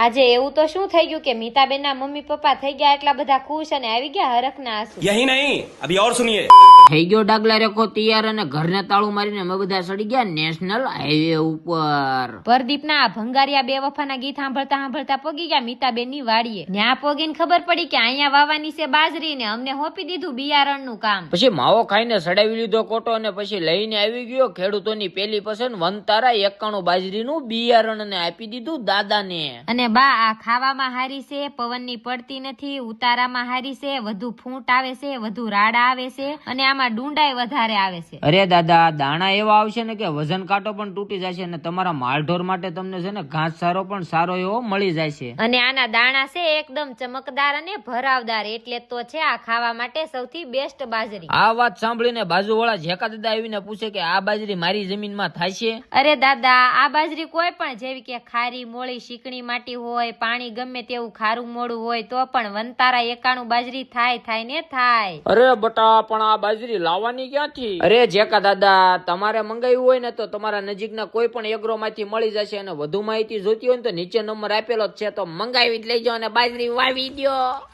આજે એવું તો શું થઈ ગયું કે મીતાબેન ના મમ્મી પપ્પા થઈ ગયા એટલા બધા ખુશ અને આવી ગયા હરખના આંસુ? यही नहीं, अभी और सुनिए। થઈ ગયો ડાગલા રેખો તૈયાર અને ઘરને તાળું મારીને અમે બધા સડી ગયા નેશનલ હાઈવે ઉપર. પરદીપના આ ભંગારિયા બે વફાના ગીત સાંભળતા સાંભળતા પોગી ગયા મીતાબેન ની વાડીએ. ન્યા પોગીને ખબર પડી કે અહીંયા વાવાની છે બાજરી ને અમને હોપી દીધું બિયારણનું કામ. પછી માવો ખાઈને સડાવી લીધો કોટો અને પછી લઈને આવી ગયો ખેડૂતોની પેલી પસંદ વનતારા 91 બાજરીનું બિયારણ ને આપી દીધું દાદાને. અને બા આ ખાવામાં હારી છે, પવનની પડતી નથી, ઉતારામાં હારી છે, વધુ ફૂંટ આવે છે, વધુ રાડા આવે છે અને આમાં ડુંડાઈ વધારે આવે છે. અરે દાદા દાણા એવા આવશે ને કે વજન કાંટો પણ તૂટી જશે અને તમારા માલઢોર માટે તમને છે ને ઘાસ સારો પણ સારો એવો મળી જાય છે. અને આના દાણા છે એકદમ ચમકદાર અને ભરાવદાર, એટલે તો છે આ ખાવા માટે સૌથી બેસ્ટ બાજરી. આ વાત સાંભળીને બાજુવાળા જેકા દાદા આવીને પૂછે કે આ બાજરી મારી જમીનમાં થાય છે? અરે દાદા આ બાજરી કોઈ પણ જેવી કે ખારી મોળી શીકણી માટી હોય, પાણી ગમે તેવું ખારું મોડું હોય તો પણ વનતારા 91 બાજરી થાય ને થાય. અરે બટા પણ આ બાજરી લાવવાની ક્યાંથી? અરે જેકા દાદા તમારે મંગાવ્યું હોય ને તો તમારા નજીકના કોઈ પણ એગ્રો માંથી મળી જશે અને વધુ માહિતી જોતી હોય ને તો નીચે નંબર આપેલો જ છે તો મંગાવી જ લેજો અને બાજરી વાવી દો.